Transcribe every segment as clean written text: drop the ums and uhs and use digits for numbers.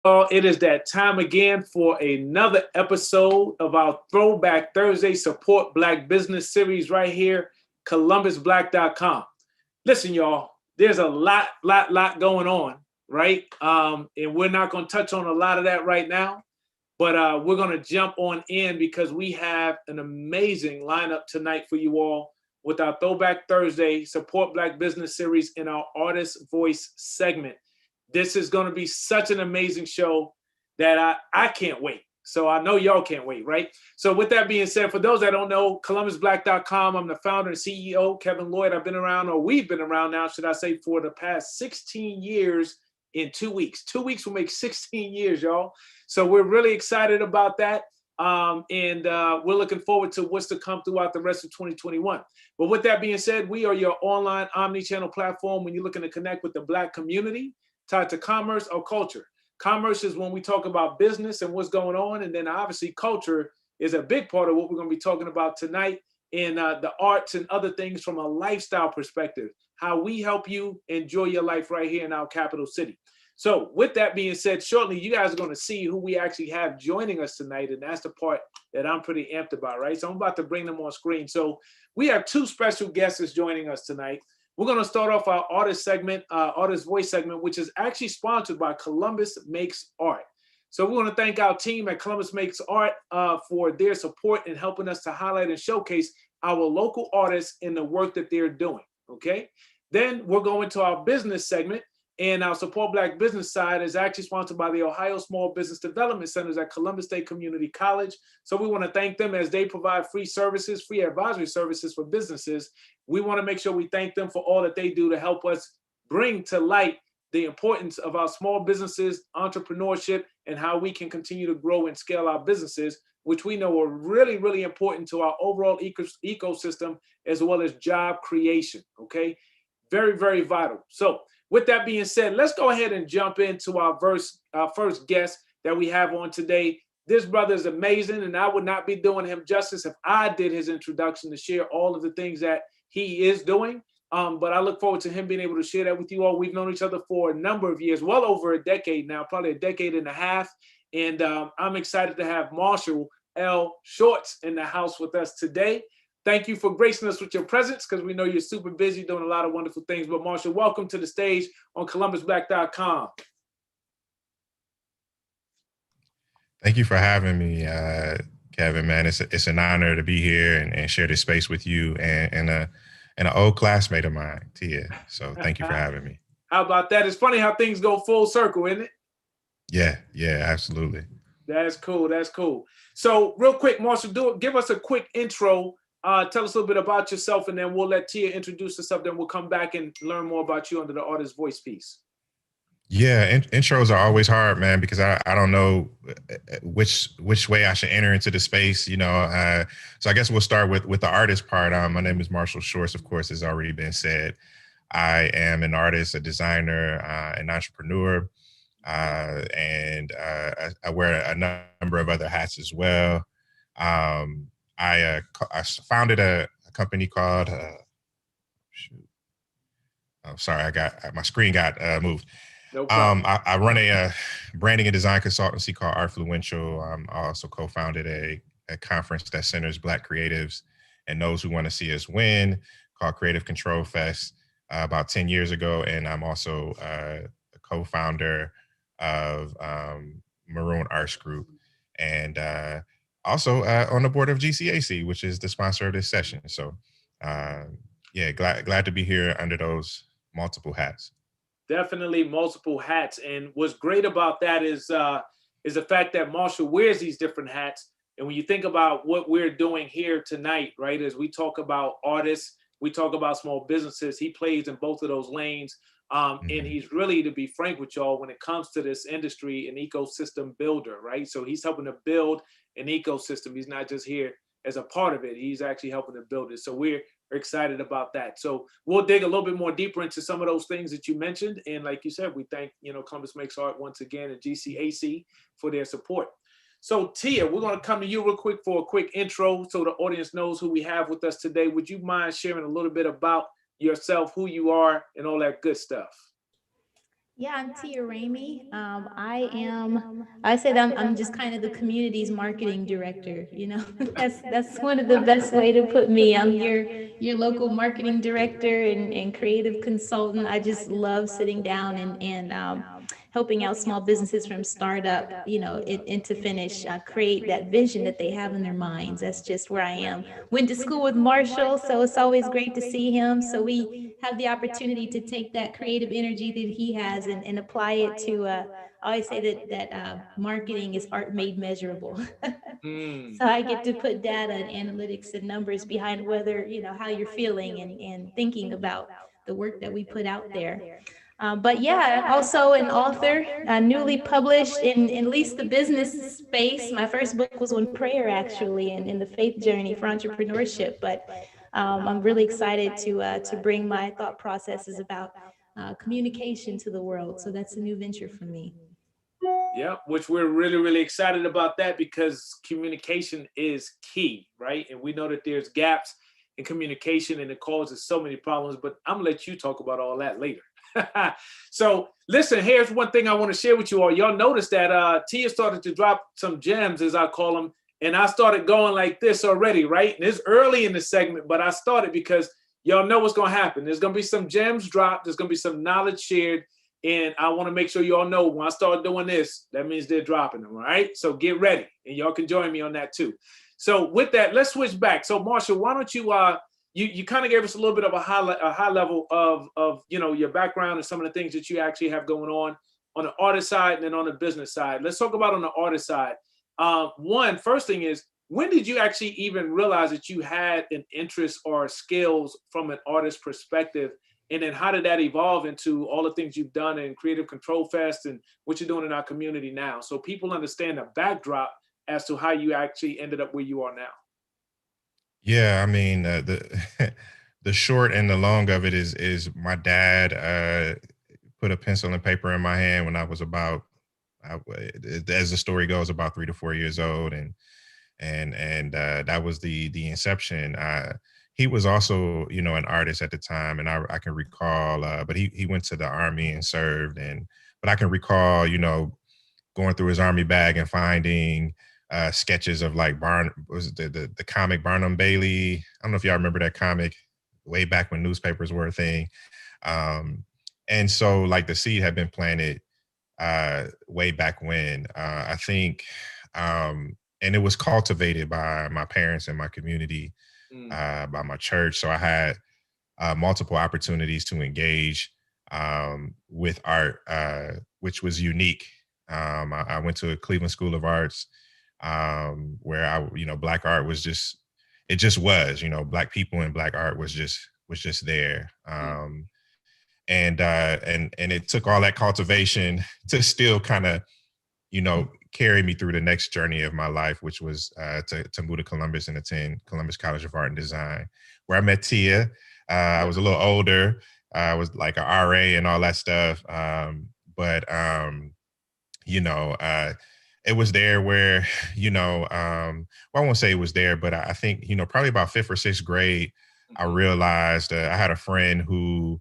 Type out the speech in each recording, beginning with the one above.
It is that time again for another episode of our Throwback Thursday Support Black Business series right here, ColumbusBlack.com. Listen, y'all, there's a lot going on, right? And we're not going to touch on a lot of that right now, but we're going to jump on in because we have an amazing lineup tonight for you all with our Throwback Thursday Support Black Business series in our Artist Voice segment. This is going to be such an amazing show that I can't wait. So I know y'all can't wait, right? So with that being said, for those that don't know, ColumbusBlack.com, I'm the founder and CEO, Kevin Lloyd. I've been around, or we've been around now, should I say, for the past 16 years in 2 weeks. 2 weeks will make 16 years, y'all. So we're really excited about that. And we're looking forward to what's to come throughout the rest of 2021. But with that being said, we are your online omni-channel platform when you're looking to connect with the Black community, tied to commerce or culture. Commerce is when we talk about business and what's going on. And then obviously culture is a big part of what we're going to be talking about tonight in the arts and other things from a lifestyle perspective, how we help you enjoy your life right here in our capital city. So with that being said, shortly, you guys are going to see who we actually have joining us tonight. And that's the part that I'm pretty amped about, right? So I'm about to bring them on screen. So we have two special guests joining us tonight. We're going to start off our artist segment, artist voice segment, which is actually sponsored by Columbus Makes Art. So we want to thank our team at Columbus Makes Art for their support and helping us to highlight and showcase our local artists in the work that they're doing, okay? Then we're going to our business segment, and our Support Black business side is actually sponsored by the Ohio Small Business Development Centers at Columbus State Community College. So we want to thank them as they provide free services, free advisory services for businesses. We want to make sure we thank them for all that they do to help us bring to light the importance of our small businesses, entrepreneurship, and how we can continue to grow and scale our businesses, which we know are really, really important to our overall ecosystem, as well as job creation, okay? Very, very vital. So with that being said, let's go ahead and jump into our first guest that we have on today. This brother is amazing, and I would not be doing him justice if I did his introduction to share all of the things that he is doing. But I look forward to him being able to share that with you all. We've known each other for a number of years, well over a decade now, probably a decade and a half. And I'm excited to have Marshall L. Shorts in the house with us today. Thank you for gracing us with your presence, because we know you're super busy doing a lot of wonderful things. But Marshall, welcome to the stage on ColumbusBlack.com. Thank you for having me, Kevin, man. It's an honor to be here and share this space with you and an old classmate of mine, Tia. So thank you for having me. How about that? It's funny how things go full circle, isn't it? Yeah, absolutely. That's cool. That's cool. So real quick, Marshall, give us a quick intro. Tell us a little bit about yourself, and then we'll let Tia introduce herself. Then we'll come back and learn more about you under the artist voice piece. Yeah, intros are always hard, man, because I don't know which way I should enter into the space, you know. So I guess we'll start with the artist part. My name is Marshall Shorts, of course, has already been said. I am an artist, a designer, an entrepreneur, and I wear a number of other hats as well. I founded a company called, sorry, my screen got moved. No problem. I run a branding and design consultancy called Artfluential. I also co-founded a conference that centers Black creatives and those who want to see us win, called Creative Control Fest, about 10 years ago. And I'm also a co-founder of Maroon Arts Group, and also on the board of GCAC, which is the sponsor of this session. So yeah, glad to be here under those multiple hats. Definitely multiple hats. And what's great about that is the fact that Marshall wears these different hats. And when you think about what we're doing here tonight, right, as we talk about artists, we talk about small businesses, he plays in both of those lanes. And he's really, to be frank with y'all, when it comes to this industry, an ecosystem builder, right? So he's helping to build an ecosystem. He's not just here as a part of it. He's actually helping to build it. So we're excited about that. So we'll dig a little bit more deeper into some of those things that you mentioned. And like you said, we thank, Columbus Makes Art once again and GCAC for their support. So Tia, we're going to come to you real quick for a quick intro so the audience knows who we have with us today. Would you mind sharing a little bit about yourself, who you are, and all that good stuff? Yeah, I'm Tia Ramey. I said I'm just kind of the community's marketing director, you know. That's one of the best way to put me. I'm your local marketing director and creative consultant. I just love sitting down and helping out small businesses from startup, into finish, create that vision that they have in their minds. That's just where I am. Went to school with Marshall, so it's always great to see him. So we have the opportunity to take that creative energy that he has and apply it to. I always say that marketing is art made measurable. Mm. So I get to put data and analytics and numbers behind whether how you're feeling and thinking about the work that we put out there. But yeah, I'm also an author, newly published in at least the business space. My first book was on prayer, actually, and in the faith journey for entrepreneurship. But I'm really excited to bring my thought processes about communication to the world. So that's a new venture for me. Yeah, which we're really, really excited about that because communication is key, right? And we know that there's gaps in communication and it causes so many problems, but I'm gonna let you talk about all that later. So listen, here's one thing I want to share with you all. Y'all noticed that Tia started to drop some gems, as I call them, and I started going like this already, right? And it's early in the segment, but I started because y'all know what's gonna happen. There's gonna be some gems dropped, there's gonna be some knowledge shared, and I want to make sure y'all know when I start doing this, that means they're dropping them, all right? So get ready, and y'all can join me on that too. So with that, let's switch back. So Marshall, why don't you you kind of gave us a little bit of a high level of your background and some of the things that you actually have going on the artist side and then on the business side. Let's talk about on the artist side. First thing is, when did you actually even realize that you had an interest or skills from an artist perspective? And then how did that evolve into all the things you've done in Creative Control Fest and what you're doing in our community now? So people understand the backdrop as to how you actually ended up where you are now. Yeah, I mean, the the short and the long of it is my dad put a pencil and paper in my hand when I was about, as the story goes, about 3 to 4 years old, and that was the inception. He was also, an artist at the time, and I can recall, but he went to the army and served, but I can recall, going through his army bag and finding sketches of like was it the comic Barnum Bailey. I don't know if y'all remember that comic way back when newspapers were a thing. Um, and so like the seed had been planted way back when. I think, and it was cultivated by my parents and my community, Mm. by my church. So I had multiple opportunities to engage with art, which was unique. I went to a Cleveland School of Arts, where Black art was it just was, Black people and Black art was just there. And it took all that cultivation to still kind of, carry me through the next journey of my life, which was to move to Columbus and attend Columbus College of Art and Design, where I met Tia. I was a little older. I was like an RA and all that stuff. But it was there where, well, I won't say it was there, but I think, probably about fifth or sixth grade, I realized I had a friend who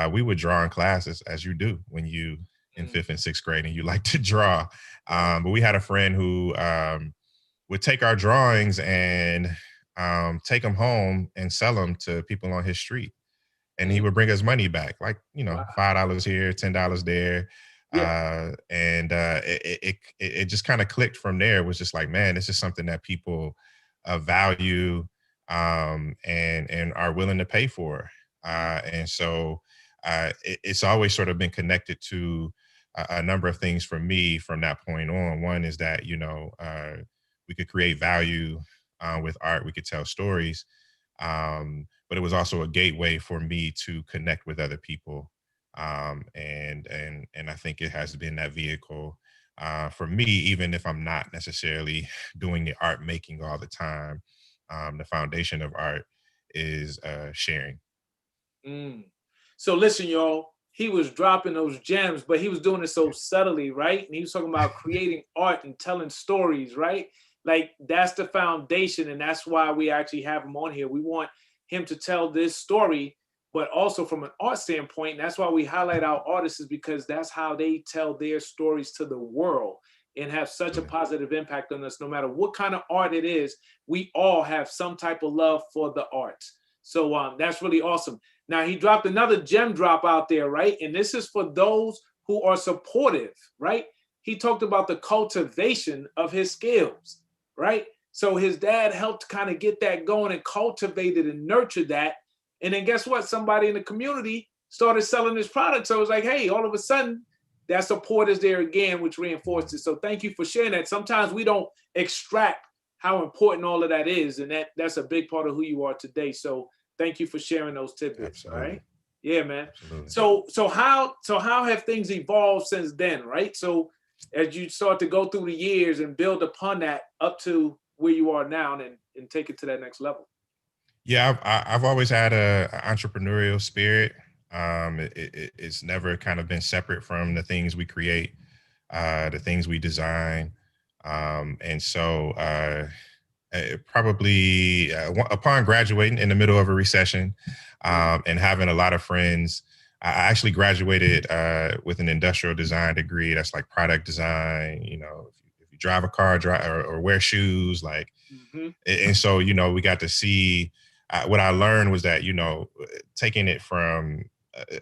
we would draw in classes, as you do when you in fifth and sixth grade and you like to draw. But we had a friend who would take our drawings and take them home and sell them to people on his street. And he would bring us money back, like, Wow. $5 here, $10 there. Yeah. It just kind of clicked from there. It was just like, man, this is something that people value and are willing to pay for. And so it's always sort of been connected to a number of things for me from that point on. One is that, we could create value with art, we could tell stories. But it was also a gateway for me to connect with other people. And I think it has been that vehicle for me, even if I'm not necessarily doing the art making all the time. The foundation of art is sharing. Mm. So listen, y'all, he was dropping those gems, but he was doing it so subtly, right? And he was talking about creating art and telling stories, right? Like that's the foundation, and that's why we actually have him on here. We want him to tell this story but also from an art standpoint. That's why we highlight our artists, is because that's how they tell their stories to the world and have such a positive impact on us. No matter what kind of art it is, we all have some type of love for the arts. So that's really awesome. Now he dropped another gem drop out there, right? And this is for those who are supportive, right? He talked about the cultivation of his skills, right? So his dad helped kind of get that going and cultivated and nurtured that. And then guess what? Somebody in the community started selling his product. So it was like, hey, all of a sudden that support is there again, which reinforces. So thank you for sharing that. Sometimes we don't extract how important all of that is. And that's a big part of who you are today. So thank you for sharing those tidbits. Absolutely. All right. Yeah, man. Absolutely. So how have things evolved since then, right? So as you start to go through the years and build upon that up to where you are now and take it to that next level. Yeah, I've always had a entrepreneurial spirit. It's never kind of been separate from the things we create, the things we design. And so probably upon graduating in the middle of a recession and having a lot of friends, I actually graduated with an industrial design degree. That's like product design, you know, if you drive a car or wear shoes, like, and so, you know, we got to see what I learned was that, you know, taking it from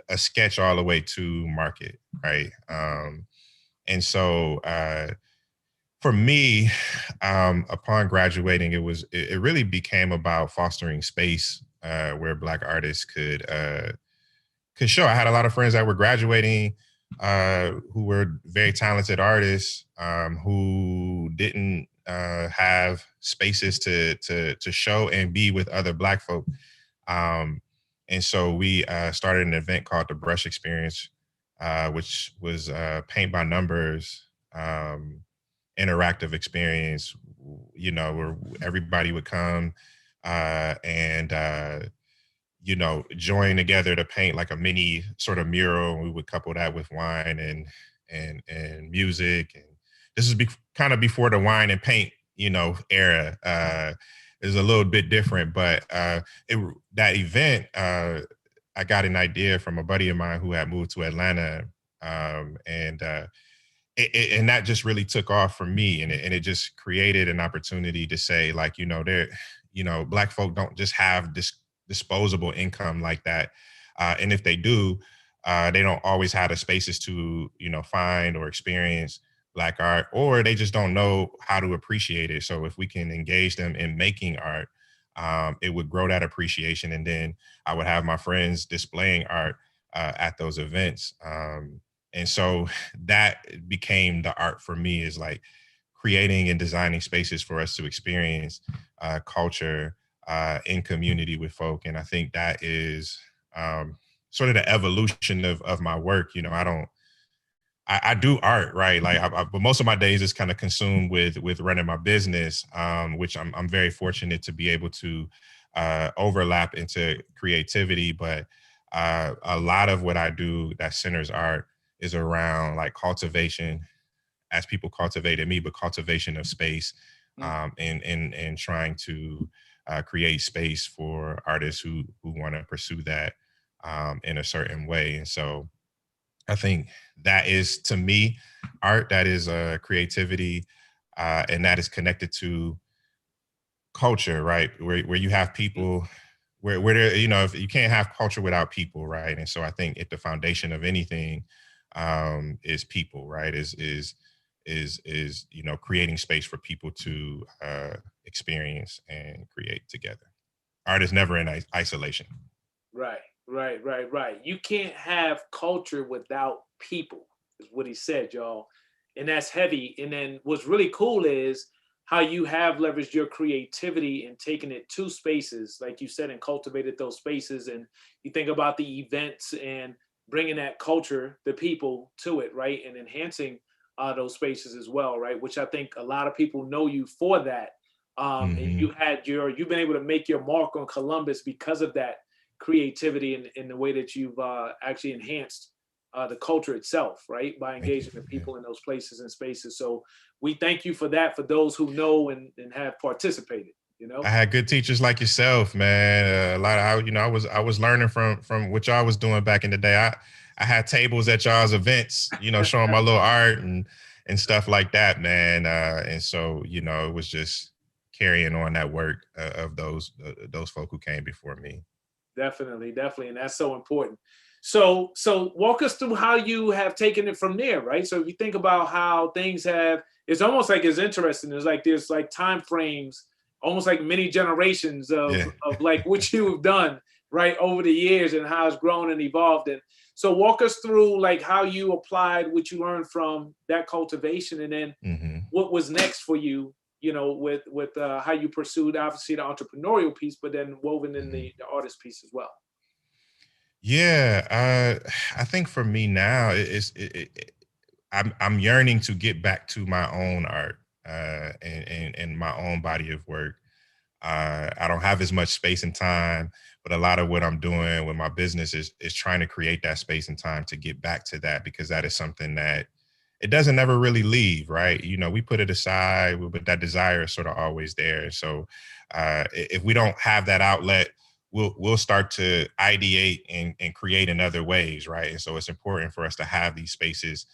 a sketch all the way to market, right? And so for me, upon graduating, it really became about fostering space where Black artists could show. I had a lot of friends that were graduating who were very talented artists who didn't have spaces to show and be with other Black folk. And so we started an event called the Brush Experience, which was paint by numbers, interactive experience, you know, where everybody would come and you know, join together to paint like a mini sort of mural. We would couple that with wine and music. And this is kind of before the wine and paint, you know, era. Is a little bit different, but that event, I got an idea from a buddy of mine who had moved to Atlanta, and that just really took off for me, and it just created an opportunity to say, like, you know, Black folk don't just have this disposable income like that, and if they do, they don't always have the spaces to, you know, find or experience Black art, or they just don't know how to appreciate it. So if we can engage them in making art, it would grow that appreciation, and then I would have my friends displaying art at those events. And so that became the art for me, is like creating and designing spaces for us to experience culture in community with folk. And I think that is sort of the evolution of my work. You know, I do art, right? Like, but most of my days is kind of consumed with running my business, which I'm very fortunate to be able to overlap into creativity. But a lot of what I do that centers art is around like cultivation, as people cultivated me, but cultivation of space, and trying to create space for artists who want to pursue that in a certain way. And so I think that is, to me, art. That is creativity, and that is connected to culture, right? Where you have people, where there, you know, if you can't have culture without people, right? And so I think at the foundation of anything is people, right? Is you know, creating space for people to experience and create together. Art is never in isolation. Right. You can't have culture without people, is what he said, y'all. And that's heavy. And then what's really cool is how you have leveraged your creativity and taken it to spaces, like you said, and cultivated those spaces. And you think about the events and bringing that culture, the people to it, right? And enhancing those spaces as well, right? Which I think a lot of people know you for that. And you've been able to make your mark on Columbus because of that creativity and in the way that you've actually enhanced the culture itself, right? By engaging the people in those places and spaces. So we thank you for that, for those who know and have participated. you know? I had good teachers like yourself, man. A lot of, I was learning from what y'all was doing back in the day. I had tables at y'all's events, showing my little art and stuff like that, man. And so, it was just carrying on that work of those folk who came before me. Definitely, definitely. And that's so important. So walk us through how you have taken it from there, right? So if you think about how things have, it's almost like it's interesting. It's like there's like time frames, almost like many generations Yeah. of like what you've done, right, over the years and how it's grown and evolved. And so walk us through like how you applied what you learned from that cultivation, and then what was next for you, with how you pursued obviously the entrepreneurial piece, but then woven in the artist piece as well. Yeah, I think for me now, I'm yearning to get back to my own art and my own body of work. I don't have as much space and time, but a lot of what I'm doing with my business is trying to create that space and time to get back to that, because that is something that it doesn't ever really leave, right? We put it aside, but that desire is sort of always there. So if we don't have that outlet, we'll start to ideate and create in other ways, right? And so it's important for us to have these spaces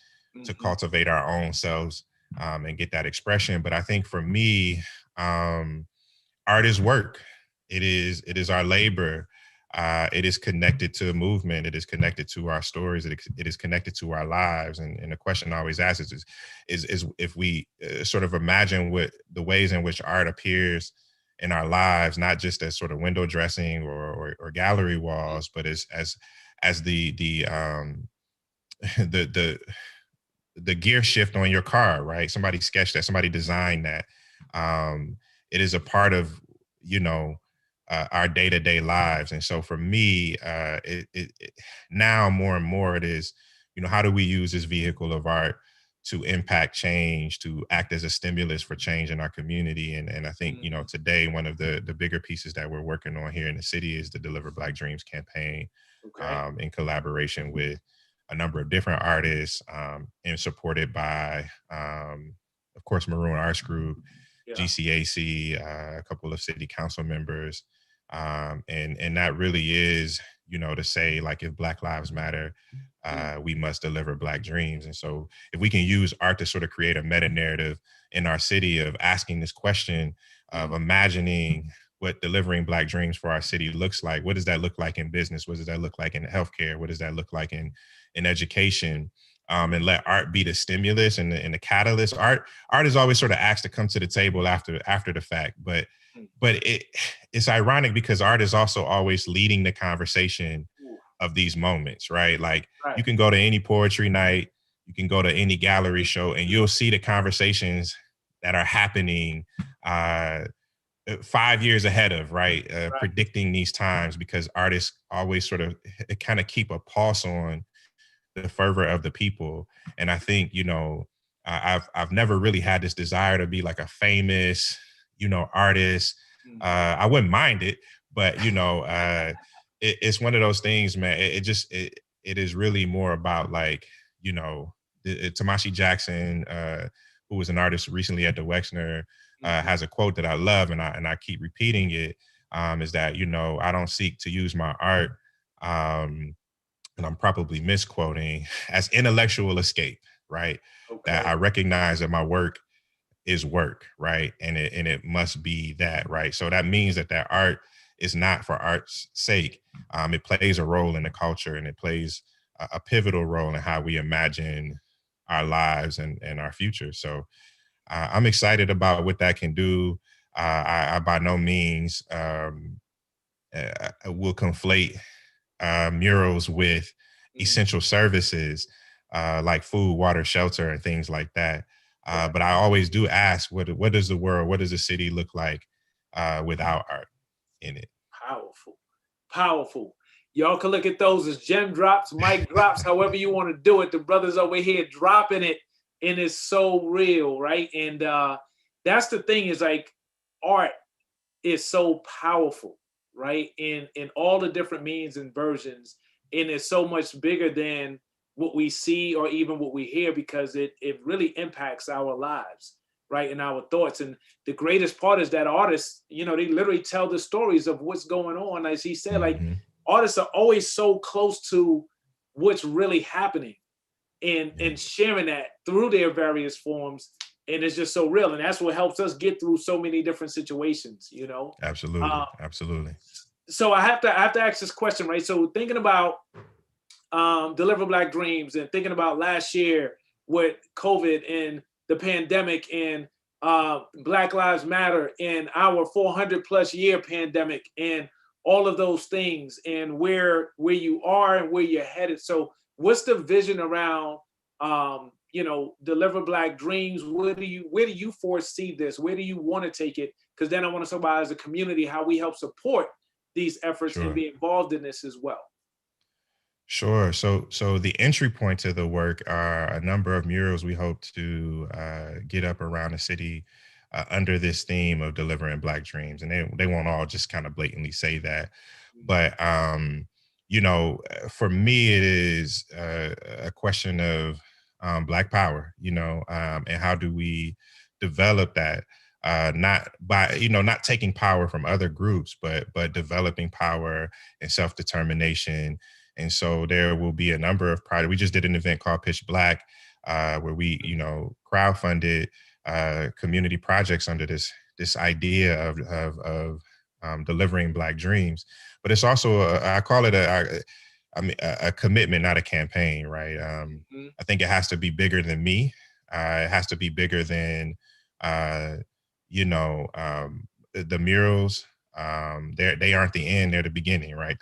to cultivate our own selves and get that expression. But I think for me, art is work. It is our labor. It is connected to a movement. It is connected to our stories. It is connected to our lives. And the question I always ask is if we sort of imagine what the ways in which art appears in our lives, not just as sort of window dressing or gallery walls, but as the the the gear shift on your car, right? Somebody sketched that, somebody designed that. It is a part of, our day-to-day lives. And so for me, now more and more it is, how do we use this vehicle of art to impact change, to act as a stimulus for change in our community? And I think, today, one of the bigger pieces that we're working on here in the city is the Deliver Black Dreams campaign, in collaboration with a number of different artists, and supported by, of course, Maroon Arts Group, GCAC, a couple of city council members. And that really is, to say, like, if Black Lives Matter, we must deliver Black dreams. And so if we can use art to sort of create a meta narrative in our city of asking this question, of imagining what delivering Black dreams for our city looks like. What does that look like in business? What does that look like in healthcare? What does that look like in education? And let art be the stimulus and the catalyst. Art is always sort of asked to come to the table after the fact, but it's ironic because art is also always leading the conversation of these moments, right? Like, you can go to any poetry night, you can go to any gallery show, and you'll see the conversations that are happening 5 years ahead of, right? Predicting these times, because artists always sort of kind of keep a pulse on the fervor of the people. And I think, I've never really had this desire to be like a famous, artist. I wouldn't mind it, but it's one of those things, man. It is really more about, like, Tamashi Jackson, who was an artist recently at the Wexner, has a quote that I love, and I keep repeating it, is that, I don't seek to use my art, and I'm probably misquoting, as intellectual escape, right? That I recognize that my work is work, right? And it must be that, right? So that means that art is not for art's sake. It plays a role in the culture, and it plays a pivotal role in how we imagine our lives and our future. So I'm excited about what that can do. I by no means will conflate murals with essential services like food, water, shelter, and things like that. But I always do ask, what does the city look like without art in it? Powerful. Y'all can look at those as gem drops, mic drops, however you want to do it. The brothers over here dropping it, and it's so real, right? And that's the thing, is like, art is so powerful, right? In all the different means and versions, and it's so much bigger than what we see or even what we hear, because it really impacts our lives. right, in our thoughts. And the greatest part is that artists, you know, they literally tell the stories of what's going on. As he said, like artists are always so close to what's really happening and sharing that through their various forms. And it's just so real. And that's what helps us get through so many different situations, you know? Absolutely. Absolutely. So I have to ask this question, right? So thinking about Deliver Black Dreams and thinking about last year with COVID and the pandemic and Black Lives Matter and our 400 plus year pandemic and all of those things and where you are and where you're headed. So what's the vision around you know, Deliver Black Dreams? Where do you foresee this? Where do you want to take it? Because then I want to talk about as a community how we help support these efforts and be involved in this as well. Sure. So the entry point to the work are a number of murals we hope to get up around the city under this theme of delivering Black dreams. And they won't all just kind of blatantly say that. But, you know, for me, it is a question of Black power, you know, and how do we develop that? Not by, you know, not taking power from other groups, but developing power and self-determination. And so there will be a number of projects. We just did an event called Pitch Black, where we, you know, crowdfunded community projects under this idea of delivering Black dreams. But it's also I call it a commitment, not a campaign, right? I think it has to be bigger than me. It has to be bigger than you know, the murals. They aren't the end; they're the beginning, right?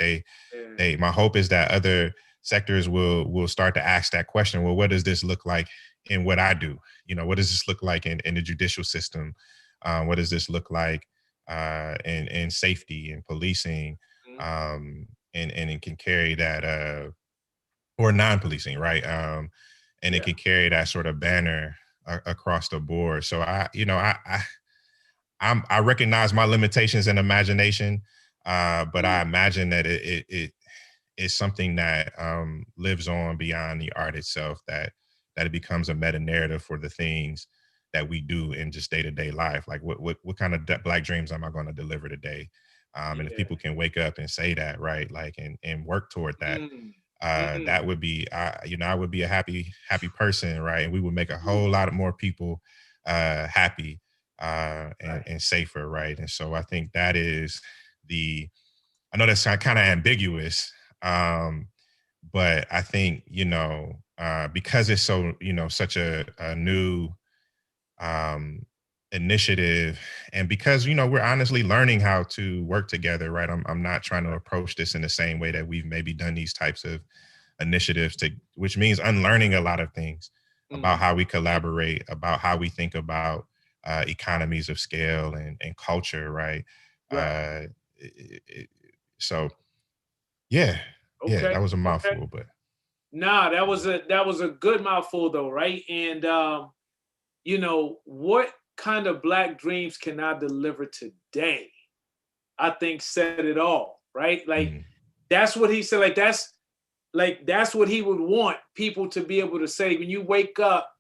My hope is that other sectors will start to ask that question. Well, what does this look like in what I do? You know, what does this look like in the judicial system? What does this look like in safety and policing? And it can carry that, or non-policing, right? And it can carry that sort of banner across the board. So I recognize my limitations and imagination, but I imagine that it is something that lives on beyond the art itself, that it becomes a meta narrative for the things that we do in just day-to-day life. Like what kind of Black dreams am I going to deliver today? And if people can wake up and say that, right, like and work toward that, that would be, you know, I would be a happy person, right? And we would make a whole lot of more people happy and safer, right? And so I think that is I know that's kind of ambiguous, but I think, you know, because it's so, you know, such a new initiative, and because, you know, we're honestly learning how to work together, right? I'm not trying to approach this in the same way that we've maybe done these types of initiatives, which means unlearning a lot of things about how we collaborate, about how we think about economies of scale and culture, right? So yeah, that was a mouthful, but nah, that was a good mouthful though, right? And you know, what kind of Black dreams can I deliver today? I think said it all, right? Like that's what he said. That's what he would want people to be able to say when you wake up.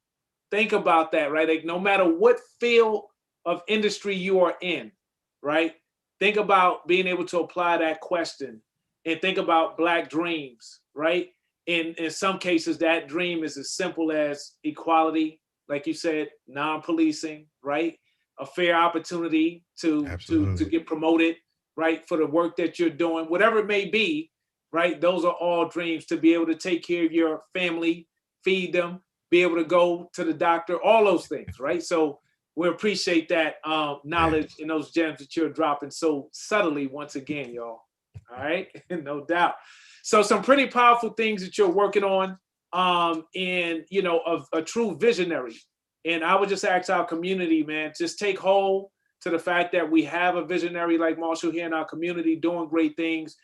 Think about that, right? Like no matter what field of industry you are in, right? Think about being able to apply that question and think about Black dreams, right? In some cases, that dream is as simple as equality, like you said, non-policing, right? A fair opportunity to get promoted, right? For the work that you're doing, whatever it may be, right? Those are all dreams, to be able to take care of your family, feed them, be able to go to the doctor, all those things, right? So we appreciate that knowledge and those gems that you're dropping so subtly once again, y'all. All right, no doubt. So some pretty powerful things that you're working on, and you know, of a true visionary. And I would just ask our community, man, just take hold to the fact that we have a visionary like Marshall here in our community doing great things,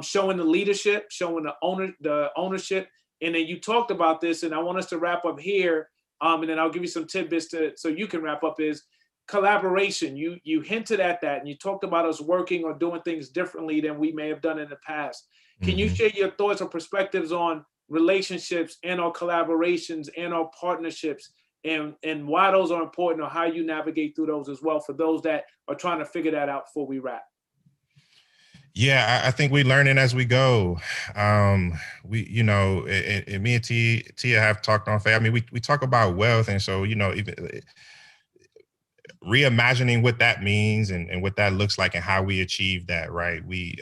showing the leadership, showing the ownership. And then you talked about this, and I want us to wrap up here, and then I'll give you some tidbits so you can wrap up, is collaboration. You hinted at that, and you talked about us working or doing things differently than we may have done in the past. Can you share your thoughts or perspectives on relationships and our collaborations and our partnerships and why those are important, or how you navigate through those as well, for those that are trying to figure that out before we wrap. Yeah, I think we learning as we go. We, you know, me and Tia have talked on. I mean, we talk about wealth, and so, you know, even reimagining what that means and what that looks like and how we achieve that, right? We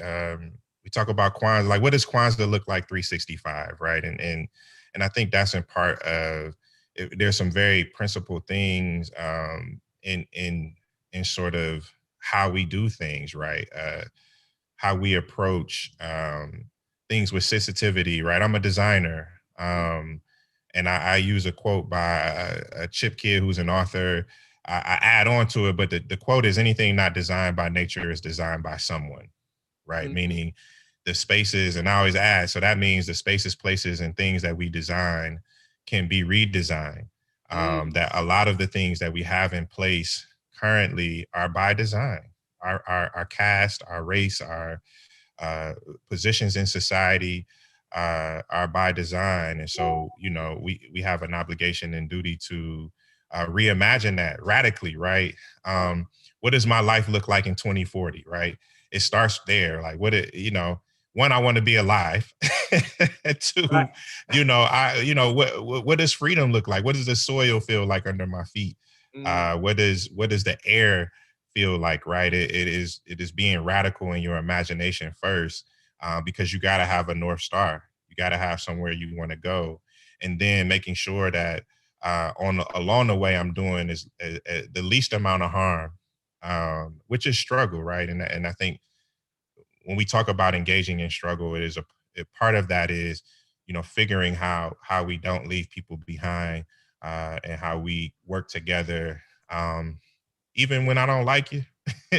talk about Kwanzaa, like what does Kwanzaa look like 365, right? And I think that's in part of there's some very principled things in sort of how we do things, right? How we approach things with sensitivity, right? I'm a designer. And I use a quote by a Chip Kid who's an author. I add on to it, but the quote is, anything not designed by nature is designed by someone, right? Mm-hmm. Meaning the spaces, and I always add, so that means the spaces, places, and things that we design can be redesigned. That a lot of the things that we have in place currently are by design. Our caste, our race, our positions in society are by design. And so, you know, we have an obligation and duty to reimagine that radically, right? What does my life look like in 2040, right? It starts there. Like you know, one, I want to be alive. Two, Right. you know, what does freedom look like? What does the soil feel like under my feet? What does the air feel like, right? It is being radical in your imagination first, because you got to have a North Star. You got to have somewhere you want to go. And then making sure that along the way, I'm doing is the least amount of harm, which is struggle, right? And I think when we talk about engaging in struggle, it is a part of that is, you know, figuring how we don't leave people behind, and how we work together, even when I don't like you,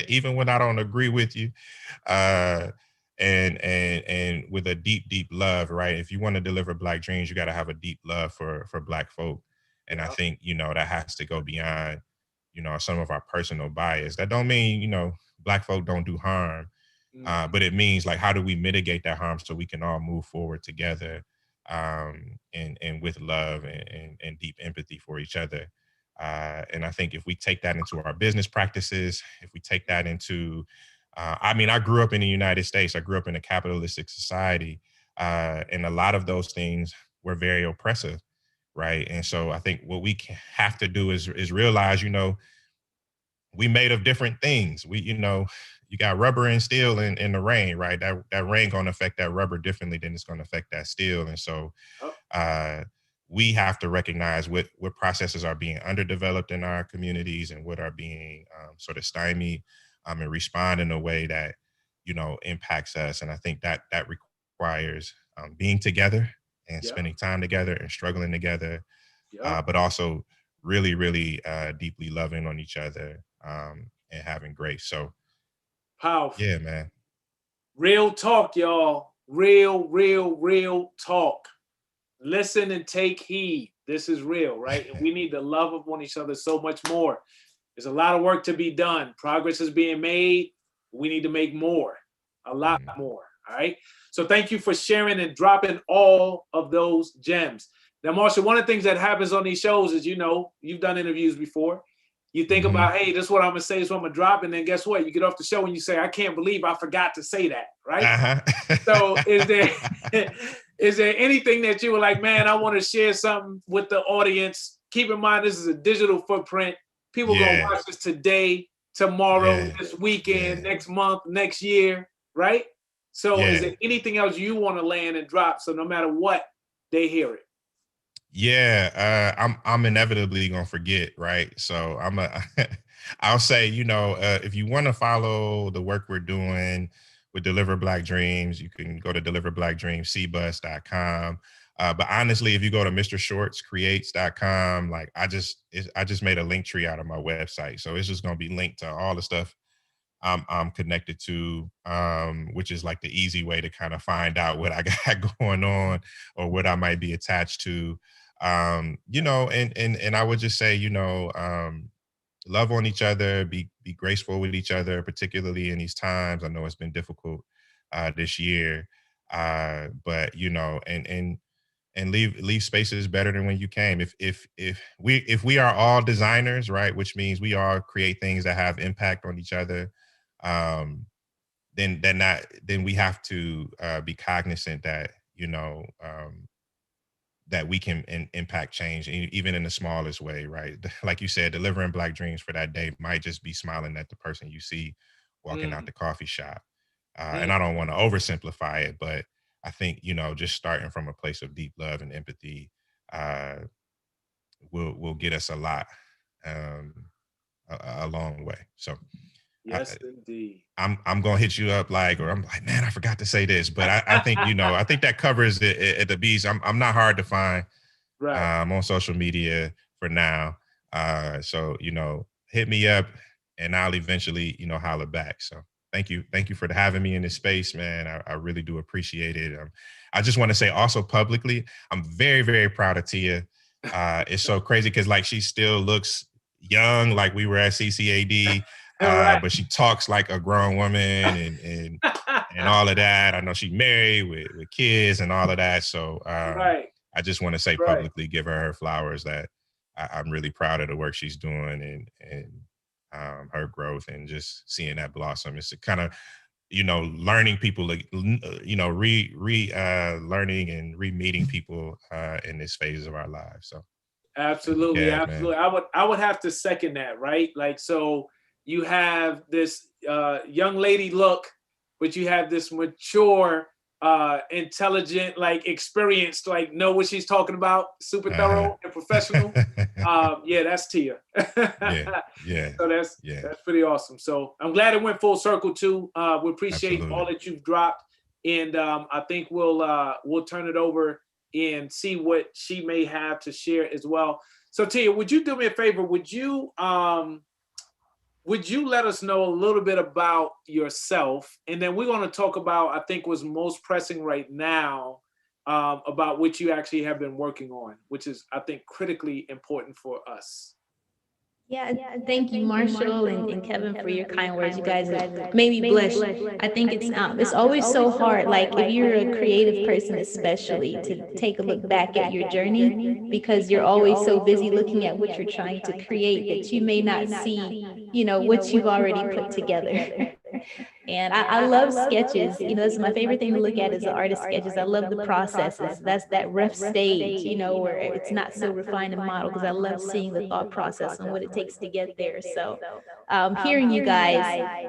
even when I don't agree with you, and with a deep love, right? If you want to deliver Black dreams, you got to have a deep love for Black folk. And I think, you know, that has to go beyond, you know, some of our personal bias. That don't mean, you know, Black folk don't do harm, but it means, like, how do we mitigate that harm so we can all move forward together, and with love and deep empathy for each other. And I think if we take that into our business practices, if we take that into, I mean, I grew up in the United States. I grew up in a capitalistic society, and a lot of those things were very oppressive, right? And so I think what we have to do is realize, you know, we made of different things. We, you know, you got rubber and steel in the rain, right? That rain gonna affect that rubber differently than it's gonna affect that steel. And so we have to recognize what processes are being underdeveloped in our communities and what are being sort of stymied, and respond in a way that, you know, impacts us. And I think that requires being together and spending time together and struggling together, but also really deeply loving on each other, and having grace. So Powerful. yeah, man. Real talk, y'all. Real talk. Listen and take heed. This is real, right? And we need to love upon each other so much more. There's a lot of work to be done. Progress is being made. We need to make more, a lot more. All right. So thank you for sharing and dropping all of those gems. Now, Marshall, one of the things that happens on these shows is, you know, you've done interviews before. You think about, hey, this is what I'm going to say, this is what I'm going to drop. And then guess what? You get off the show and you say, I can't believe I forgot to say that, right? So is there anything that you were like, man, I want to share something with the audience? Keep in mind, this is a digital footprint. People going to watch this today, tomorrow, this weekend, next month, next year, right? So is there anything else you want to land and drop so no matter what, they hear it? I'm inevitably gonna forget, right? So I'll say, you know, if you want to follow the work we're doing with Deliver Black Dreams, you can go to deliverblackdreamscbus.com. But honestly, if you go to mrshortscreates.com, like I just made a link tree out of my website, so it's just gonna be linked to all the stuff I'm connected to, which is like the easy way to kind of find out what I got going on or what I might be attached to. You know, and I would just say, you know, love on each other, be graceful with each other, particularly in these times. I know it's been difficult this year, but you know, and and leave spaces better than when you came. If we are all designers, right, which means we all create things that have impact on each other, then we have to be cognizant that that we can impact change, even in the smallest way, right? Like you said, delivering Black dreams for that day might just be smiling at the person you see walking out the coffee shop. And I don't want to oversimplify it, but I think, just starting from a place of deep love and empathy will get us a lot, a long way. So Yes, indeed. I'm gonna hit you up or I'm like, man, I forgot to say this, but I think I think that covers it at the beast. I'm not hard to find. Right. I'm on social media for now. So hit me up, and I'll eventually holler back. So thank you for having me in this space, man. I really do appreciate it. I just want to say also publicly, I'm very, very proud of Tia. It's so crazy because she still looks young, like we were at CCAD. Right. But she talks like a grown woman and all of that. I know she's married with kids and all of that. So right. I just want to say publicly, give her flowers, that I'm really proud of the work she's doing and her growth, and just seeing that blossom. It's kind of, learning people, learning and re-meeting people in this phase of our lives. So absolutely, yeah, absolutely. Man. I would have to second that, right? So you have this young lady look, but you have this mature, intelligent, experienced, know what she's talking about, super thorough and professional. Yeah, that's Tia. yeah. So that's pretty awesome. So I'm glad it went full circle too. We appreciate all that you've dropped, and I think we'll turn it over and see what she may have to share as well. So Tia, would you do me a favor? Would you let us know a little bit about yourself? And then we're going to talk about, I think, what's most pressing right now, about what you actually have been working on, which is, I think, critically important for us. Yeah, thank you, Marshall and Kevin, for your kind words. You guys have made me blush. I think it's always so hard, if you're a creative person especially, to take a look back at your journey, because you're always so busy looking at what you're trying to create that you may not see, what you've already put together. And I love sketches. That's my favorite thing to look at is the artist sketches. I love the processes. That's that rough stage, where it's not so refined and modeled, because I love seeing the thought process and what it takes to get there. So hearing you guys,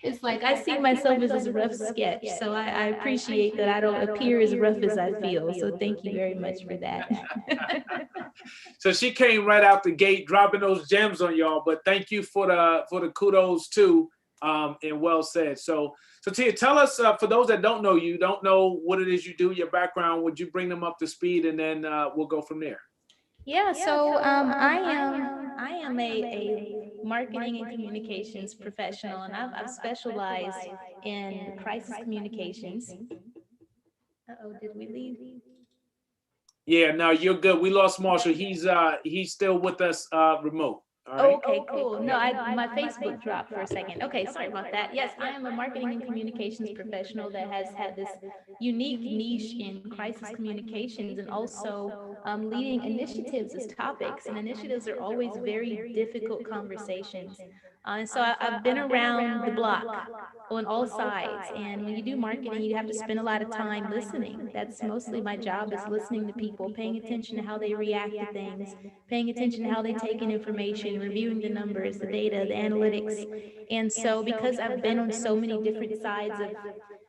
it's I see myself as this rough sketch. So I appreciate that I don't appear as rough as I feel. So thank you very much for that. So she came right out the gate dropping those gems on y'all, but thank you for the kudos too. And well said. So Tia, tell us, for those that don't know what it is you do, your background, would you bring them up to speed, and then we'll go from there. Yeah, so I am a marketing and communications professional, and I've specialized in crisis communications. Uh-oh, did we leave? Yeah, no, you're good. We lost Marshall. He's still with us remote. All right. Okay, cool. No, my Facebook dropped for a second. Okay, sorry about that. Yes, I am a marketing and communications professional that has had this unique niche in crisis communications, and also leading initiatives as topics. And initiatives are always very difficult conversations. And so I've been around the block on all sides. And when you do marketing, you have to spend a lot of time listening. That's mostly my job, is listening to people, paying attention to how they react to things, paying attention to how they take in information, reviewing the numbers, the data, the analytics. And so because I've been on so many different sides of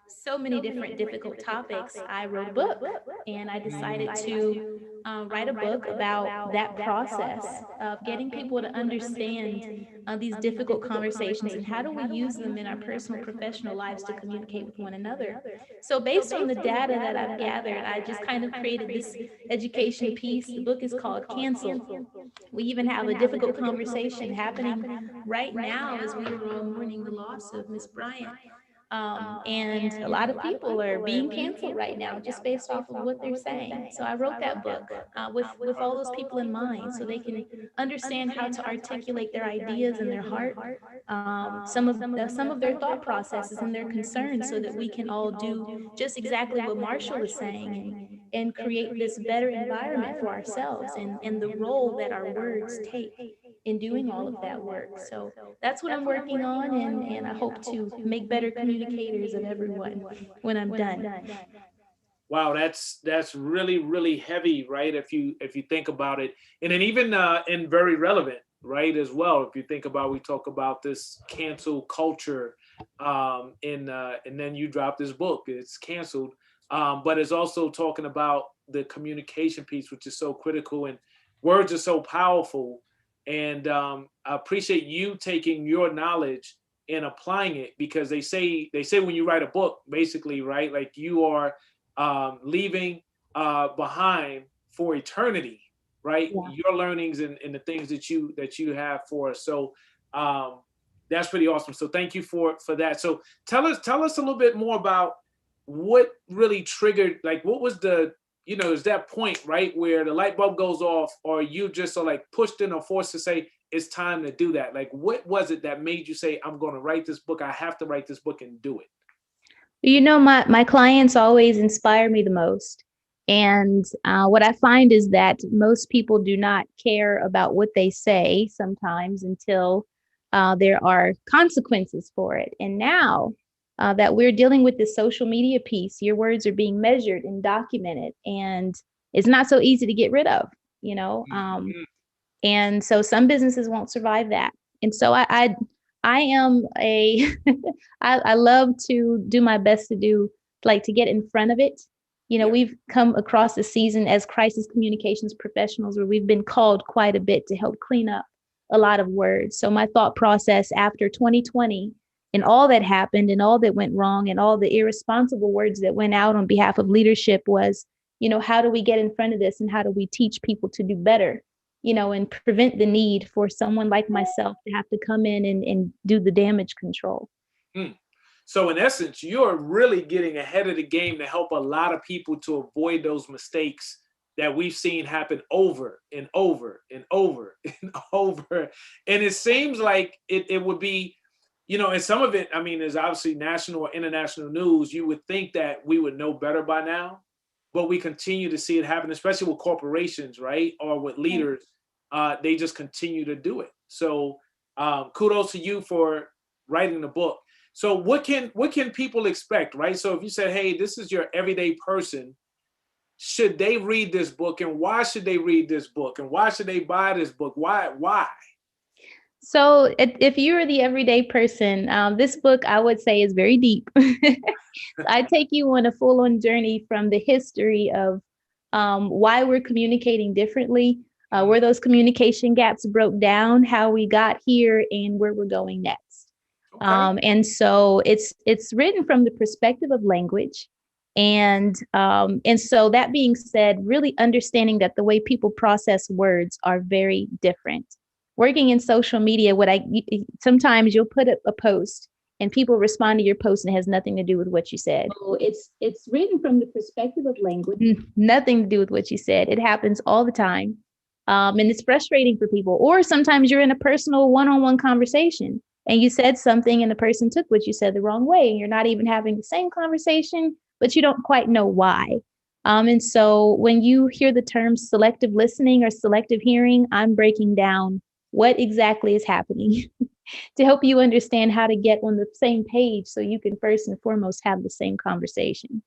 so many different difficult topics, I wrote a book, and I decided to write a book about that process of getting people to understand these difficult conversations, and how do we use them in our personal, professional lives to communicate with one another. So based on the data that I've gathered, I just kind of created this education piece. The book is called Cancel. We even have a difficult conversation happening right now as we are all mourning the loss of Miss Bryant. And a lot of people are being canceled right now just based off of what they're saying. So I wrote that book with all those people in mind, so they can understand how to articulate their ideas and their heart, some of their thought processes and their concerns, so that we can all do just exactly what Marshall was saying, and create this better environment for ourselves, and the role that our words take in doing all of that work. So that's what I'm working on, and I hope to make better communicators of everyone when I'm done. Wow, that's really really heavy, right? If you think about it, and then even and very relevant, right, as well. If you think about, we talk about this cancel culture, and then you drop this book, it's canceled, but it's also talking about the communication piece, which is so critical, and words are so powerful. And I appreciate you taking your knowledge and applying it, because they say when you write a book, basically, right, like you are leaving behind for eternity, right? Yeah. Your learnings and the things that you have for us. So that's pretty awesome. So thank you for that. So tell us a little bit more about what really triggered, like what was the, is that point, right, where the light bulb goes off, or you just are like pushed in or forced to say it's time to do that? Like, what was it that made you say, I'm going to write this book, I have to write this book and do it? My clients always inspire me the most. And what I find is that most people do not care about what they say sometimes until there are consequences for it. And now that we're dealing with this social media piece, your words are being measured and documented, and it's not so easy to get rid of, and so some businesses won't survive that. And so I am a I love to do my best to do, like, to get in front of it. Yeah. We've come across a season as crisis communications professionals where we've been called quite a bit to help clean up a lot of words. So my thought process after 2020 and all that happened and all that went wrong and all the irresponsible words that went out on behalf of leadership was, how do we get in front of this, and how do we teach people to do better, and prevent the need for someone like myself to have to come in and do the damage control. So in essence, you're really getting ahead of the game to help a lot of people to avoid those mistakes that we've seen happen over and over and over and over. And it seems like it would be, and some of it, I mean, is obviously national or international news. You would think that we would know better by now, but we continue to see it happen, especially with corporations, right? Or with leaders. They just continue to do it. So kudos to you for writing the book. So what can people expect, right? So if you said, hey, this is your everyday person, should they read this book, and why should they read this book, and why should they buy this book? Why? So if you're the everyday person, this book, I would say, is very deep. I take you on a full-on journey from the history of why we're communicating differently, where those communication gaps broke down, how we got here, and where we're going next. Okay. And so it's written from the perspective of language. And so that being said, really understanding that the way people process words are very different. Working in social media, sometimes you'll put up a post and people respond to your post and it has nothing to do with what you said. So it's written from the perspective of language. Nothing to do with what you said. It happens all the time. And it's frustrating for people. Or sometimes you're in a personal one-on-one conversation and you said something and the person took what you said the wrong way, and you're not even having the same conversation, but you don't quite know why. And so when you hear the term selective listening or selective hearing, I'm breaking down what exactly is happening to help you understand how to get on the same page so you can first and foremost have the same conversation.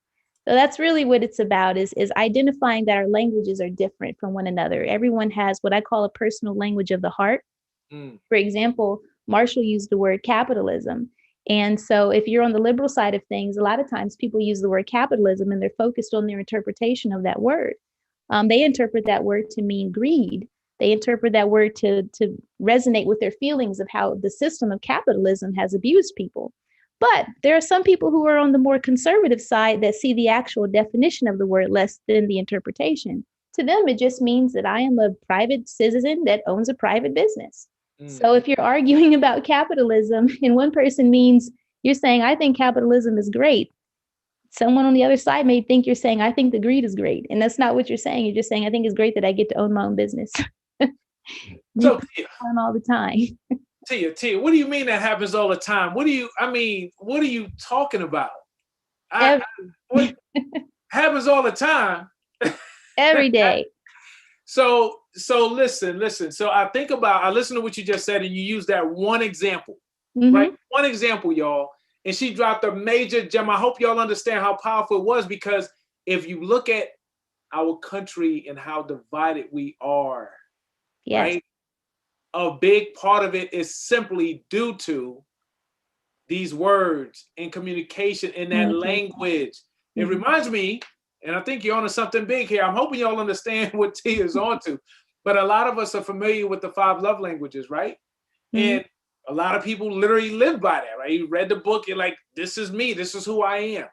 So that's really what it's about, is identifying that our languages are different from one another. Everyone has what I call a personal language of the heart. For example, Marshall used the word capitalism. And so if you're on the liberal side of things, a lot of times people use the word capitalism and they're focused on their interpretation of that word. They interpret that word to mean greed. They interpret that word to resonate with their feelings of how the system of capitalism has abused people. But there are some people who are on the more conservative side that see the actual definition of the word less than the interpretation. To them, it just means that I am a private citizen that owns a private business. So if you're arguing about capitalism and one person means You're saying, I think capitalism is great. Someone on the other side may think you're saying, I think the greed is great. And that's not what you're saying. You're just saying, I think it's great that I get to own my own business. We So put it on all the time. Tia, what do you mean that happens all the time? What are you talking about? What happens all the time? Every day. So listen. So I listen to what you just said, and you use that one example, right? One example, y'all. And she dropped a major gem. I hope y'all understand how powerful it was, because if you look at our country and how divided we are, Yes. right? A big part of it is simply due to these words and communication in that language. It reminds me, and I think you're onto something big here. I'm hoping y'all understand what Tia is onto. But a lot of us are familiar with the 5 love languages, right? And a lot of people literally live by that, right? You read the book, you're like, this is me, this is who I am.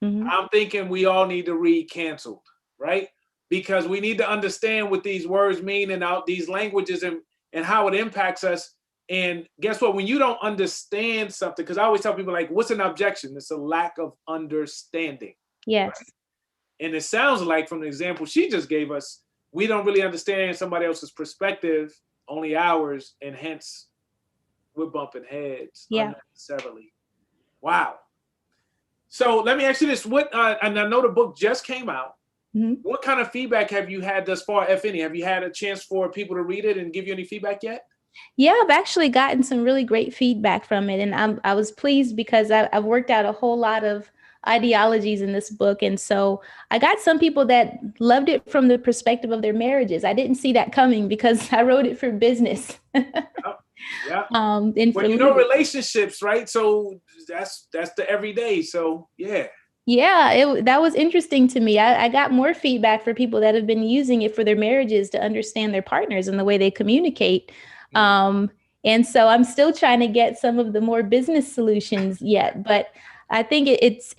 I'm thinking we all need to read Canceled, right? Because we need to understand what these words mean and out these languages and how it impacts us. And guess what? When you don't understand something, because I always tell people, like, what's an objection? It's a lack of understanding. Yes. Right? And it sounds like from the example she just gave us, we don't really understand somebody else's perspective, only ours, and hence we're bumping heads unnecessarily. Wow. So let me ask you this: and I know the book just came out. What kind of feedback have you had thus far, if any? Have you had a chance for people to read it and give you any feedback yet? Yeah, I've actually gotten some really great feedback from it. And I was pleased because I've worked out a whole lot of ideologies in this book. And so I got some people that loved it from the perspective of their marriages. I didn't see that coming because I wrote it for business. Yeah. And well, relationships, right? So that's the everyday. So yeah. Yeah, that was interesting to me. I got more feedback for people that have been using it for their marriages to understand their partners and the way they communicate. And so I'm still trying to get some of the more business solutions yet, but I think it's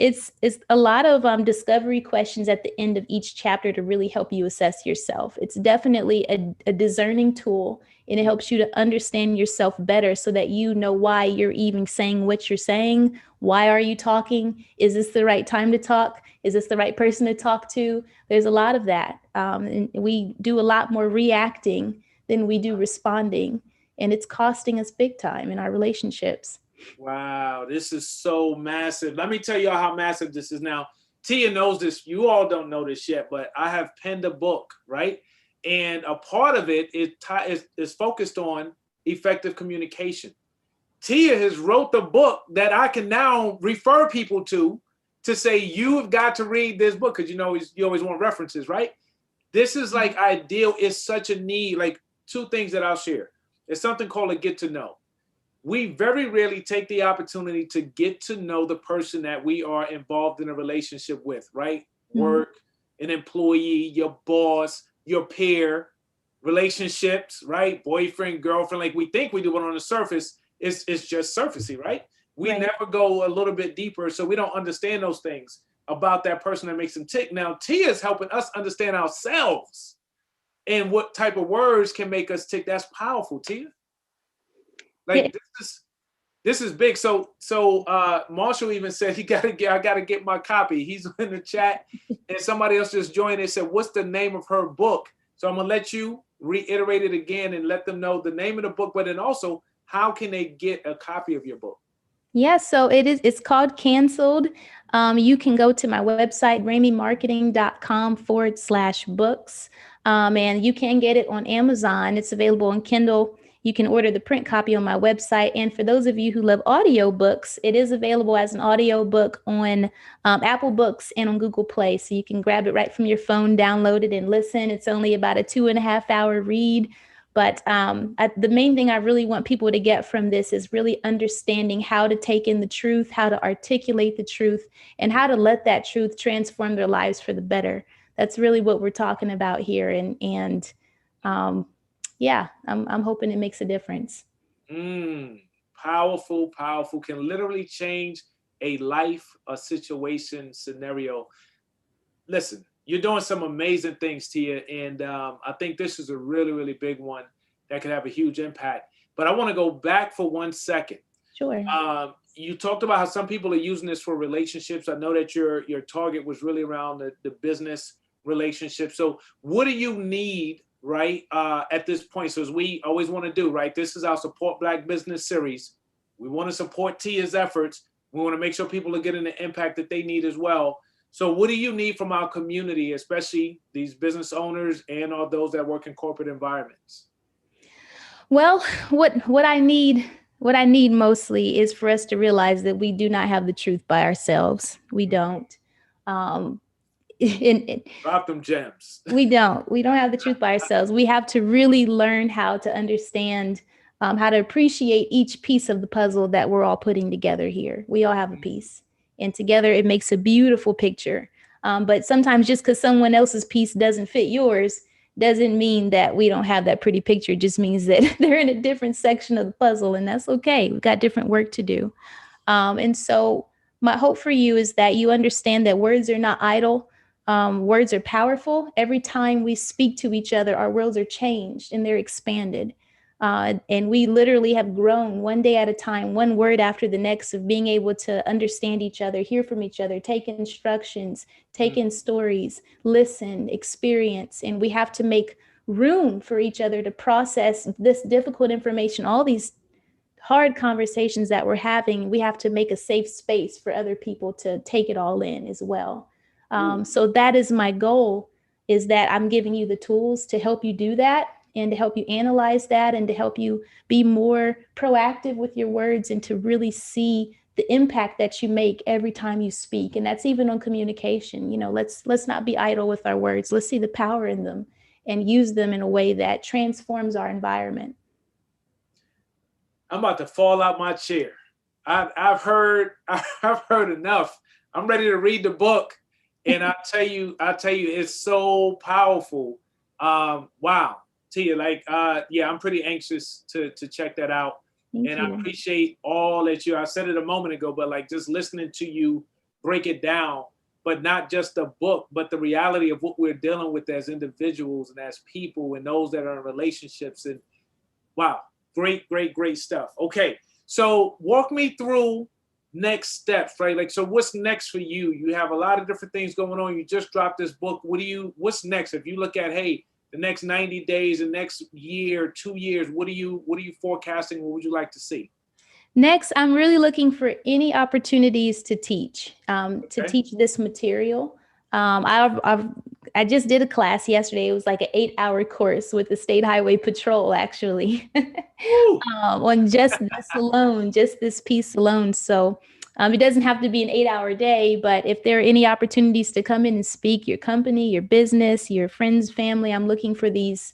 a lot of discovery questions at the end of each chapter to really help you assess yourself. It's definitely a discerning tool, and it helps you to understand yourself better so that you know why you're even saying what you're saying. Why are you talking? Is this the right time to talk? Is this the right person to talk to? There's a lot of that. And we do a lot more reacting than we do responding. And it's costing us big time in our relationships. Wow, this is so massive. Let me tell y'all how massive this is now. Tia knows this. You all don't know this yet, but I have penned a book, right? And a part of it is focused on effective communication. Tia has wrote the book that I can now refer people to say, you've got to read this book, because you always want references, right? This is like ideal. It's such a need. Like, 2 things that I'll share. It's something called a get to know. We very rarely take the opportunity to get to know the person that we are involved in a relationship with, right? Work, an employee, your boss, your peer, relationships, right? Boyfriend, girlfriend, like we think we do, but on the surface, it's just surfacey, right? We never go a little bit deeper, so we don't understand those things about that person that makes them tick. Now, Tia is helping us understand ourselves and what type of words can make us tick. That's powerful, Tia. Like, this is big. So Marshall even said I gotta get my copy. He's in the chat, and somebody else just joined. They said, what's the name of her book? So I'm gonna let you reiterate it again and let them know the name of the book, but then also how can they get a copy of your book? Yeah, so it's called Canceled. You can go to my website, rameymarketing.com/books. And you can get it on Amazon. It's available on Kindle. You can order the print copy on my website. And for those of you who love audiobooks, it is available as an audiobook on Apple Books and on Google Play. So you can grab it right from your phone, download it, and listen. It's only about a 2.5-hour read. But the main thing I really want people to get from this is really understanding how to take in the truth, how to articulate the truth, and how to let that truth transform their lives for the better. That's really what we're talking about here. And yeah, I'm hoping it makes a difference. Powerful, can literally change a life, a situation, scenario. Listen, you're doing some amazing things, Tia, and I think this is a really, really big one that could have a huge impact. But I want to go back for 1 second. Sure. you talked about how some people are using this for relationships. I know that your target was really around the business relationship. So what do you need, right, at this point? So as we always want to do, right, this is our Support Black Business series. We want to support Tia's efforts. We want to make sure people are getting the impact that they need as well. So what do you need from our community, especially these business owners and all those that work in corporate environments? Well, what I need mostly is for us to realize that we do not have the truth by ourselves. We don't. Um, Drop them gems. We don't have the truth by ourselves. We have to really learn how to understand, how to appreciate each piece of the puzzle that we're all putting together here. We all have a piece, and together it makes a beautiful picture. But sometimes just because someone else's piece doesn't fit yours doesn't mean that we don't have that pretty picture. It just means that they're in a different section of the puzzle, and that's okay. We've got different work to do. And so my hope for you is that you understand that words are not idle. Words are powerful. Every time we speak to each other, our worlds are changed and they're expanded. And we literally have grown one day at a time, one word after the next, of being able to understand each other, hear from each other, take instructions, take in stories, listen, experience. And we have to make room for each other to process this difficult information, all these hard conversations that we're having. We have to make a safe space for other people to take it all in as well. So that is my goal, is that I'm giving you the tools to help you do that, and to help you analyze that, and to help you be more proactive with your words, and to really see the impact that you make every time you speak. And that's even on communication. You know, let's not be idle with our words. Let's see the power in them and use them in a way that transforms our environment. I'm about to fall out my chair. I've heard enough. I'm ready to read the book. And I tell you, it's so powerful. Wow, Tia, I'm pretty anxious to check that out. Thank and you. I appreciate all that I said it a moment ago, but just listening to you break it down, but not just the book, but the reality of what we're dealing with as individuals and as people, and those that are in relationships. And wow, great stuff. Okay, so walk me through next steps, right? So what's next for you? You have a lot of different things going on. You just dropped this book. What's next? If you look at, hey, the next 90 days, the next year, 2 years, what are you forecasting? What would you like to see? Next, I'm really looking for any opportunities to teach this material. I just did a class yesterday. It was like an 8-hour course with the State Highway Patrol, actually, on just this piece alone. So it doesn't have to be an 8-hour day, but if there are any opportunities to come in and speak, your company, your business, your friends, family, I'm looking for these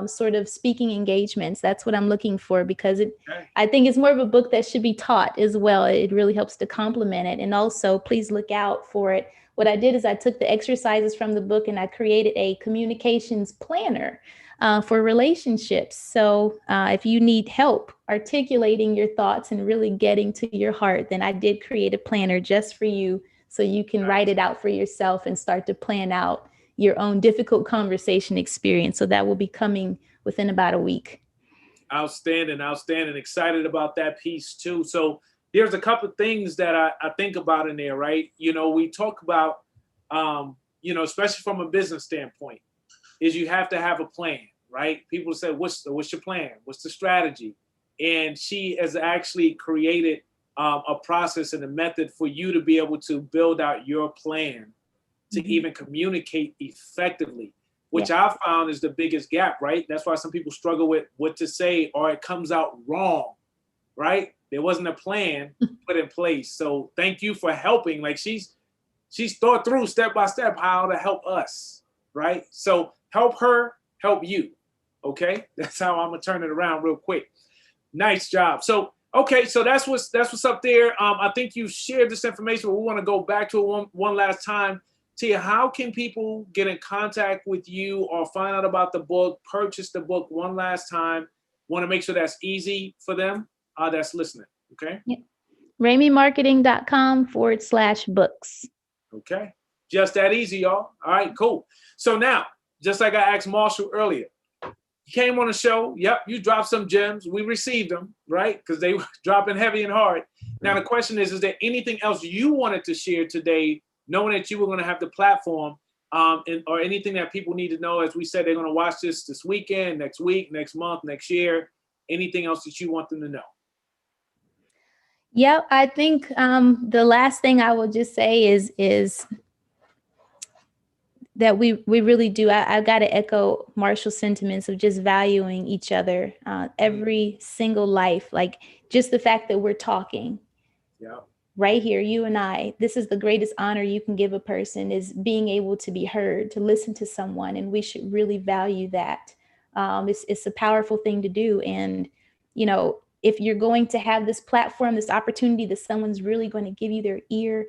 sort of speaking engagements. That's what I'm looking for, because I think it's more of a book that should be taught as well. It really helps to complement it. And also, please look out for it. What I did is I took the exercises from the book and I created a communications planner for relationships. So if you need help articulating your thoughts and really getting to your heart, then I did create a planner just for you, so you can write it out for yourself and start to plan out your own difficult conversation experience. So that will be coming within about a week. Outstanding. Excited about that piece too. So there's a couple of things that I think about in there, right? We talk about, especially from a business standpoint, is you have to have a plan, right? People say, what's your plan? What's the strategy? And she has actually created a process and a method for you to be able to build out your plan to even communicate effectively, which I found is the biggest gap, right? That's why some people struggle with what to say, or it comes out wrong, right? There wasn't a plan put in place. So thank you for helping. She's thought through step by step how to help us, right? So help her, help you. Okay, that's how I'm gonna turn it around real quick. Nice job. So okay, so that's what's up there. I think you shared this information, but we want to go back to it one last time. Tia, how can people get in contact with you or find out about the book, purchase the book one last time? Want to make sure that's easy for them that's listening, okay? Yep. RameyMarketing.com/books. Okay, just that easy, y'all. All right, cool. So now, just like I asked Marshall earlier, You came on the show. Yep, you dropped some gems. We received them, right? Because they were dropping heavy and hard. Now, the question is there anything else you wanted to share today, knowing that you were going to have the platform, or anything that people need to know? As we said, they're going to watch this weekend, next week, next month, next year. Anything else that you want them to know? Yeah, I think the last thing I will just say is that we really do. I got to echo Marshall's sentiments of just valuing each other, every single life, like just the fact that we're talking. Yeah. Right here, you and I, this is the greatest honor you can give a person, is being able to be heard, to listen to someone. And we should really value that. It's a powerful thing to do. And, you know, if you're going to have this platform, this opportunity that someone's really going to give you their ear,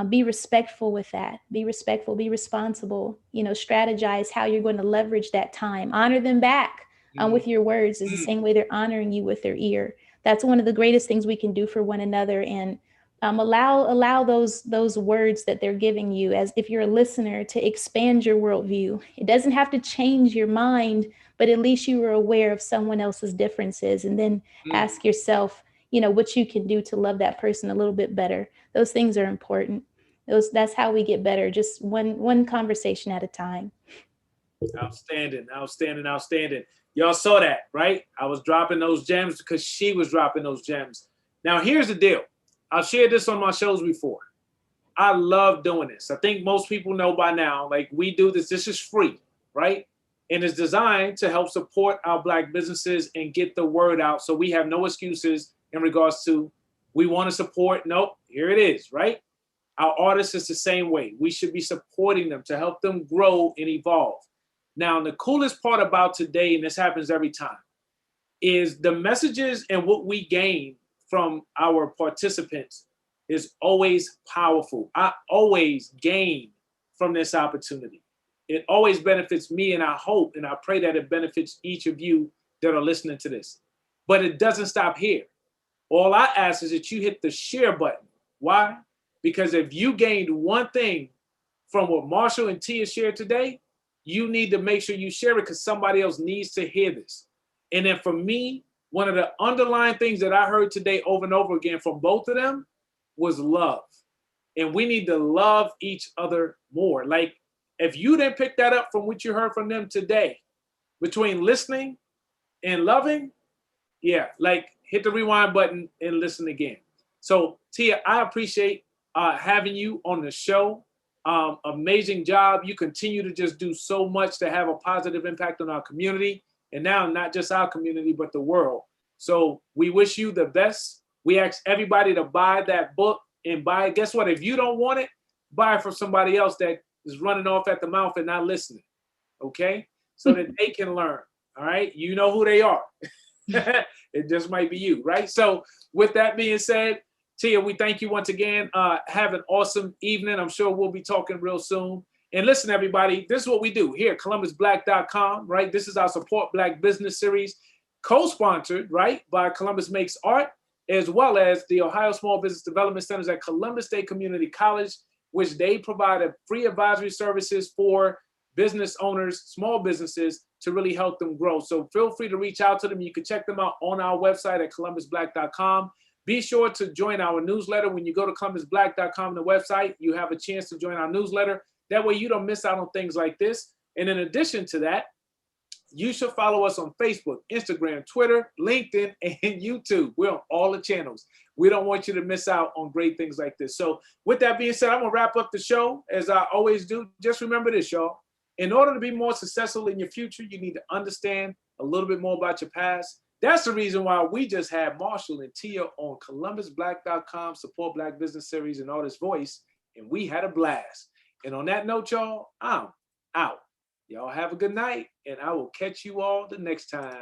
be respectful with that. Be respectful, be responsible, you know, strategize how you're going to leverage that time. Honor them back with your words, is the same way they're honoring you with their ear. That's one of the greatest things we can do for one another. And allow those words that they're giving you, as if you're a listener, to expand your worldview. It doesn't have to change your mind, but at least you are aware of someone else's differences, and then ask yourself, you know, what you can do to love that person a little bit better. Those things are important. That's how we get better, just one conversation at a time. Outstanding, outstanding, outstanding. Y'all saw that, right? I was dropping those gems because she was dropping those gems. Now, here's the deal. I've shared this on my shows before. I love doing this. I think most people know by now, like, we do this. This is free, right? And it's designed to help support our Black businesses and get the word out. So we have no excuses in regards to, we want to support. Nope, here it is, right? Our artists is the same way. We should be supporting them to help them grow and evolve. Now, the coolest part about today, and this happens every time, is the messages and what we gain from our participants is always powerful. I always gain from this opportunity. It always benefits me, and I hope and I pray that it benefits each of you that are listening to this. But it doesn't stop here. All I ask is that you hit the share button. Why? Because if you gained one thing from what Marshall and Tia shared today, you need to make sure you share it, because somebody else needs to hear this. And then for me, one of the underlying things that I heard today over and over again from both of them was love. And we need to love each other more. Like, if you didn't pick that up from what you heard from them today, between listening and loving, yeah, like, hit the rewind button and listen again. So, Tia, I appreciate having you on the show. Amazing job. You continue to just do so much to have a positive impact on our community. And now not just our community, but the world. So we wish you the best. We ask everybody to buy that book and buy it. Guess what? If you don't want it, buy it from somebody else that is running off at the mouth and not listening. Okay? So that they can learn. All right? You know who they are. It just might be you, right? So with that being said, Tia, we thank you once again. Have an awesome evening. I'm sure we'll be talking real soon. And listen, everybody, this is what we do here at ColumbusBlack.com, right? This is our Support Black Business series, co-sponsored, right, by Columbus Makes Art, as well as the Ohio Small Business Development Centers at Columbus State Community College, which they provide free advisory services for business owners, small businesses, to really help them grow. So feel free to reach out to them. You can check them out on our website at ColumbusBlack.com. Be sure to join our newsletter. When you go to ColumbusBlack.com, the website, you have a chance to join our newsletter. That way you don't miss out on things like this. And in addition to that, you should follow us on Facebook, Instagram, Twitter, LinkedIn, and YouTube. We're on all the channels. We don't want you to miss out on great things like this. So with that being said, I'm going to wrap up the show as I always do. Just remember this, y'all. In order to be more successful in your future, you need to understand a little bit more about your past. That's the reason why we just had Marshall and Tia on ColumbusBlack.com, Support Black Business Series and Artist Voice, and we had a blast. And on that note, y'all, I'm out. Y'all have a good night, and I will catch you all the next time.